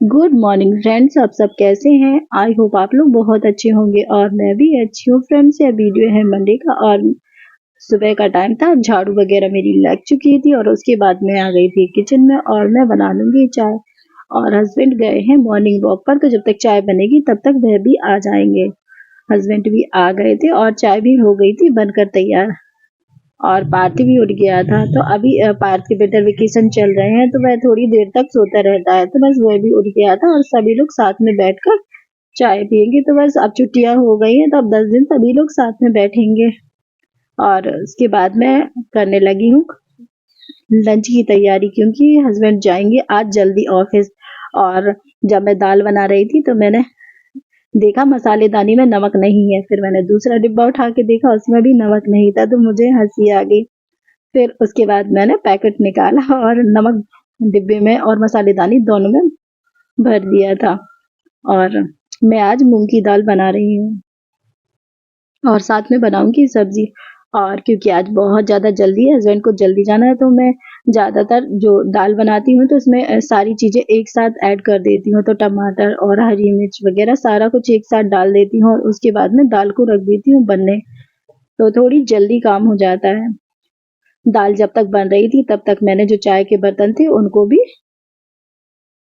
Good morning friends, आप सब कैसे हैं? आई होप आप लोग बहुत अच्छे होंगे और मैं भी अच्छी हूँ। फ्रेंड्स, यह वीडियो है मंडे का और सुबह का टाइम था। झाड़ू वगैरह मेरी लग चुकी थी और उसके बाद मैं आ गई थी किचन में और मैं बना लूंगी चाय। और हस्बैंड गए हैं मॉर्निंग वॉक पर, तो जब तक चाय बनेगी तब तक वह भी आ जाएंगे। हस्बैंड भी आ गए थे और चाय भी हो गई थी बनकर तैयार। और पार्थ भी उठ गया था, तो अभी पार्थ के विंटर वेकेशन चल रहे हैं तो वह थोड़ी देर तक सोता रहता है, तो बस वह भी उठ गया था और सभी लोग साथ में बैठकर चाय पियेंगे। तो बस अब छुट्टियां हो गई हैं तो अब 10 दिन सभी लोग साथ में बैठेंगे। और उसके बाद मैं करने लगी हूँ लंच की तैयारी, क्योंकि हस्बैंड जाएंगे आज जल्दी ऑफिस। और जब मैं दाल बना रही थी तो मैंने देखा मसालेदानी में नमक नहीं है, फिर मैंने दूसरा डिब्बा उठा के देखा उसमें भी नमक नहीं था, तो मुझे हंसी आ गई। फिर उसके बाद मैंने पैकेट निकाला और नमक डिब्बे में और मसालेदानी दोनों में भर दिया था। और मैं आज मूंग की दाल बना रही हूँ और साथ में बनाऊंगी सब्जी। और क्योंकि आज बहुत ज़्यादा जल्दी है, हस्बैंड को जल्दी जाना है, तो मैं ज़्यादातर जो दाल बनाती हूँ तो उसमें सारी चीज़ें एक साथ ऐड कर देती हूँ। तो टमाटर और हरी मिर्च वगैरह सारा कुछ एक साथ डाल देती हूँ और उसके बाद में दाल को रख देती हूँ बनने, तो थोड़ी जल्दी काम हो जाता है। दाल जब तक बन रही थी तब तक मैंने जो चाय के बर्तन थे उनको भी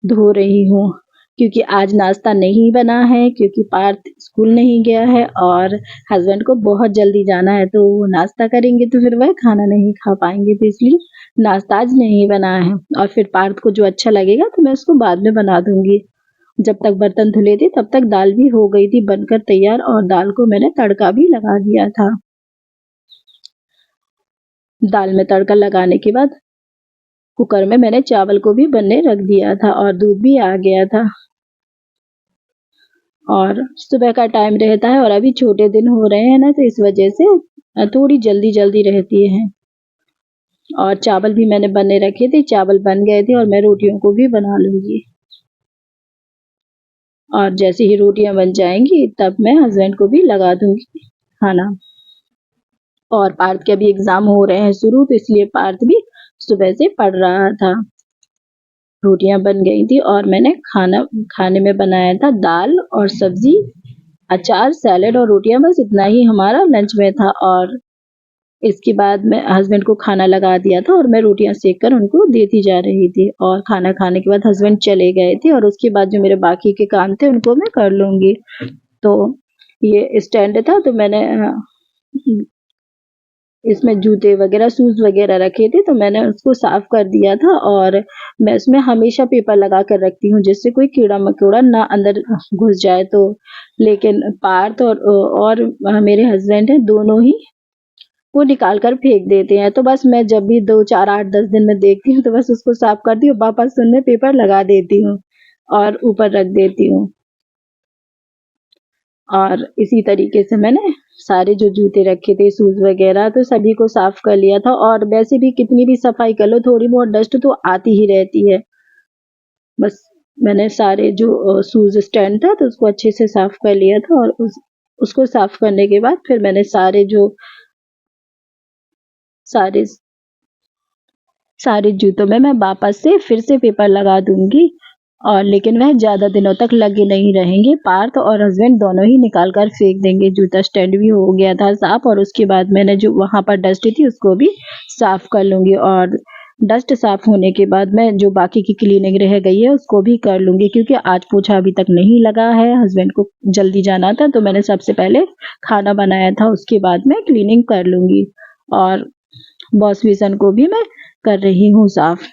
धो रही हूँ, क्योंकि आज नाश्ता नहीं बना है, क्योंकि पार्थ स्कूल नहीं गया है और हस्बैंड को बहुत जल्दी जाना है, तो वो नाश्ता करेंगे तो फिर वह खाना नहीं खा पाएंगे, तो इसलिए नाश्ता आज नहीं बना है। और फिर पार्थ को जो अच्छा लगेगा तो मैं उसको बाद में बना दूंगी। जब तक बर्तन धुले थे तब तक दाल भी हो गई थी बनकर तैयार और दाल को मैंने तड़का भी लगा दिया था। दाल में तड़का लगाने के बाद कुकर में मैंने चावल को भी बनने रख दिया था और दूध भी आ गया था। और सुबह का टाइम रहता है और अभी छोटे दिन हो रहे हैं ना, तो इस वजह से थोड़ी जल्दी जल्दी रहती है। और चावल भी मैंने बनने रखे थे, चावल बन गए थे और मैं रोटियों को भी बना लूंगी। और जैसे ही रोटियां बन जाएंगी तब मैं हस्बैंड को भी लगा दूंगी खाना। और पार्थ के अभी एग्जाम हो रहे हैं शुरू, तो इसलिए पार्थ भी सुबह से पढ़ रहा था। रोटियां बन गई थी और मैंने खाने में बनाया था दाल और सब्जी, अचार, सैलेड और रोटियां, बस इतना ही हमारा लंच में था। और इसके बाद मैं हस्बैंड को खाना लगा दिया था और मैं रोटियां सेक कर उनको देती जा रही थी। और खाना खाने के बाद हस्बैंड चले गए थे और उसके बाद जो मेरे बाकी के काम थे उनको मैं कर लूंगी। तो ये स्टैंड था, तो मैंने इसमें जूते वगैरह, शूज वगैरह रखे थे, तो मैंने उसको साफ कर दिया था। और मैं इसमें हमेशा पेपर लगा कर रखती हूँ जिससे कोई कीड़ा मकोड़ा ना अंदर घुस जाए। तो लेकिन पार्थ और मेरे हस्बैंड हैं, दोनों ही वो निकाल कर फेंक देते हैं। तो बस मैं जब भी 2, 4, 8, 10 दिन में देखती हूँ तो बस उसको साफ करती हूँ, वापस उनमें पेपर लगा देती हूँ और ऊपर रख देती हूँ। और इसी तरीके से मैंने सारे जो जूते रखे थे, शूज वगैरह, तो सभी को साफ कर लिया था। और वैसे भी कितनी भी सफाई कर लो थोड़ी बहुत डस्ट तो आती ही रहती है। बस मैंने सारे जो शूज स्टैंड था तो उसको अच्छे से साफ कर लिया था। और उसको साफ करने के बाद फिर मैंने सारे जूतों में मैं वापस से फिर से पेपर लगा दूंगी। और लेकिन वह ज्यादा दिनों तक लगे नहीं रहेंगे, पार्थ और हस्बैंड दोनों ही निकाल कर फेंक देंगे। जूता स्टैंड भी हो गया था साफ और उसके बाद मैंने जो वहां पर डस्ट थी उसको भी साफ कर लूंगी। और डस्ट साफ होने के बाद मैं जो बाकी की क्लीनिंग रह गई है उसको भी कर लूंगी, क्योंकि आज पोछा अभी तक नहीं लगा है। हस्बैंड को जल्दी जाना था तो मैंने सबसे पहले खाना बनाया था, उसके बाद मैं क्लीनिंग कर लूंगी। और वॉश बेसिन को भी मैं कर रही हूँ साफ।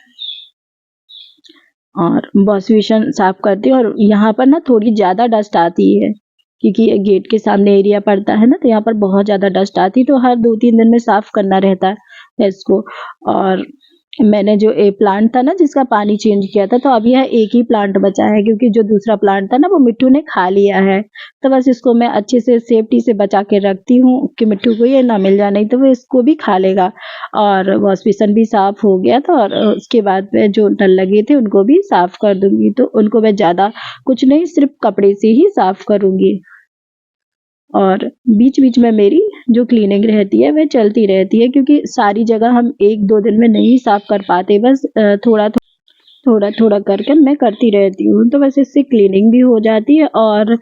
और वॉश बेसिन साफ करती हूँ और यहाँ पर ना थोड़ी ज्यादा डस्ट आती है, क्योंकि ये गेट के सामने एरिया पड़ता है ना, तो यहाँ पर बहुत ज्यादा डस्ट आती है, तो हर 2-3 दिन में साफ करना रहता है इसको। और मैंने जो प्लांट था ना जिसका पानी चेंज किया था, तो अभी यह एक ही प्लांट बचा है, क्योंकि जो दूसरा प्लांट था ना वो मिट्टू ने खा लिया है। तो बस इसको मैं अच्छे से सेफ्टी से बचा के रखती हूँ कि मिट्टू को ये ना मिल जाए, नहीं तो वो इसको भी खा लेगा। और वॉश बेसिन भी साफ हो गया था और उसके बाद में जो नल लगे थे उनको भी साफ कर दूंगी। तो उनको मैं ज्यादा कुछ नहीं, सिर्फ कपड़े से ही साफ करूंगी। और बीच बीच में मेरी जो क्लीनिंग रहती है वह चलती रहती है, क्योंकि सारी जगह हम 1-2 दिन में नहीं साफ कर पाते, बस थोड़ा थोड़ा करके मैं करती रहती हूँ, तो बस इससे क्लीनिंग भी हो जाती है और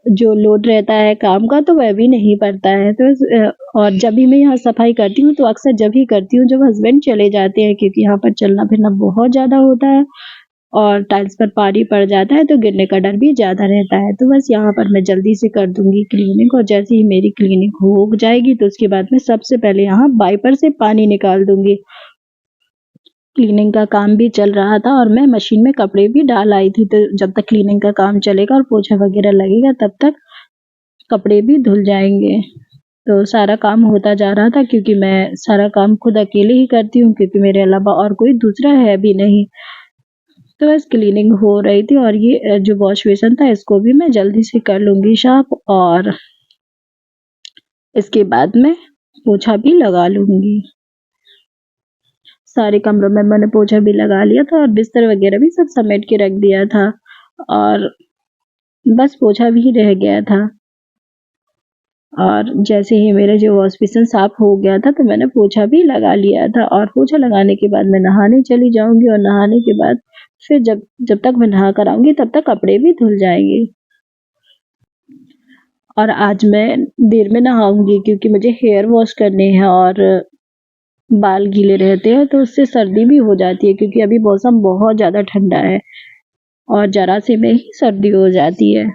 जो लोड रहता है काम का तो वह भी नहीं पड़ता है। तो और जब भी मैं यहाँ सफाई करती हूँ तो अक्सर जब ही करती हूँ जब हस्बैंड चले जाते हैं, क्योंकि यहाँ पर चलना फिरना बहुत ज़्यादा होता है और टाइल्स पर पानी पड़ जाता है तो गिरने का डर भी ज़्यादा रहता है। तो बस यहाँ पर मैं जल्दी से कर दूँगी क्लीनिंग, और जैसे ही मेरी क्लीनिंग हो जाएगी तो उसके बाद मैं सबसे पहले यहाँ वाइपर से पानी निकाल दूँगी। क्लीनिंग का काम भी चल रहा था और मैं मशीन में कपड़े भी डाल आई थी, तो जब तक क्लीनिंग का काम चलेगा और पोछा वगैरह लगेगा तब तक कपड़े भी धुल जाएंगे। तो सारा काम होता जा रहा था, क्योंकि मैं सारा काम खुद अकेले ही करती हूँ, क्योंकि मेरे अलावा और कोई दूसरा है भी नहीं। तो बस क्लीनिंग हो रही थी और ये जो वॉश बेसिन था इसको भी मैं जल्दी से कर लूँगी साफ, और इसके बाद मैं पोछा भी लगा लूँगी। सारे कमरों में मैंने पोछा भी लगा लिया था और बिस्तर वगैरह भी सब समेट के रख दिया था, और बस पोछा भी रह गया था। और जैसे ही मेरा जो वॉश बेसिन साफ हो गया था तो मैंने पोछा भी लगा लिया था, और पोछा लगाने के बाद मैं नहाने चली जाऊंगी, और नहाने के बाद फिर जब तक मैं नहा कर आऊंगी तब तक कपड़े भी धुल जाएंगे। और आज मैं देर में नहाऊंगी क्योंकि मुझे हेयर वॉश करने हैं और बाल गीले रहते हैं तो उससे सर्दी भी हो जाती है, क्योंकि अभी मौसम बहुत ज़्यादा ठंडा है और जरा से में ही सर्दी हो जाती है।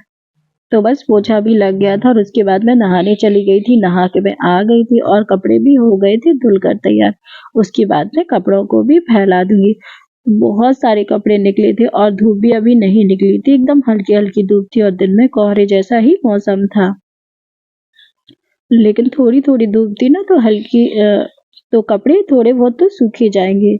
तो बस पोछा भी लग गया था और उसके बाद मैं नहाने चली गई थी। नहा के मैं आ गई थी और कपड़े भी हो गए थे धुलकर तैयार। उसके बाद मैं कपड़ों को भी फैला दूंगी। बहुत सारे कपड़े निकले थे और धूप भी अभी नहीं निकली थी, एकदम हल्की हल्की धूप थी और दिन में कोहरे जैसा ही मौसम था। लेकिन थोड़ी थोड़ी धूप थी ना, तो हल्की तो कपड़े थोड़े बहुत तो सूखे जाएंगे।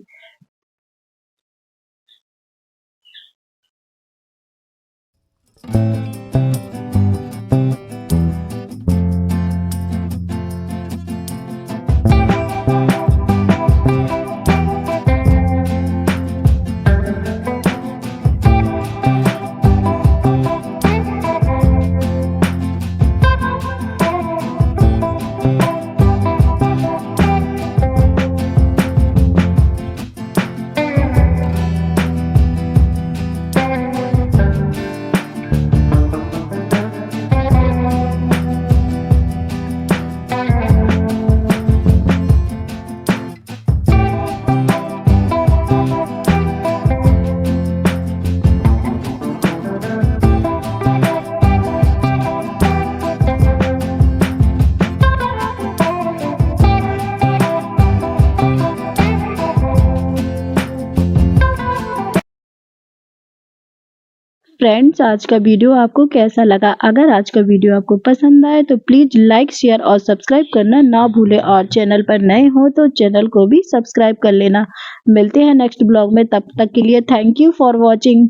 फ्रेंड्स, आज का वीडियो आपको कैसा लगा? अगर आज का वीडियो आपको पसंद आए तो प्लीज़ लाइक, शेयर और सब्सक्राइब करना ना भूलें, और चैनल पर नए हो तो चैनल को भी सब्सक्राइब कर लेना। मिलते हैं नेक्स्ट ब्लॉग में, तब तक के लिए थैंक यू फॉर वॉचिंग।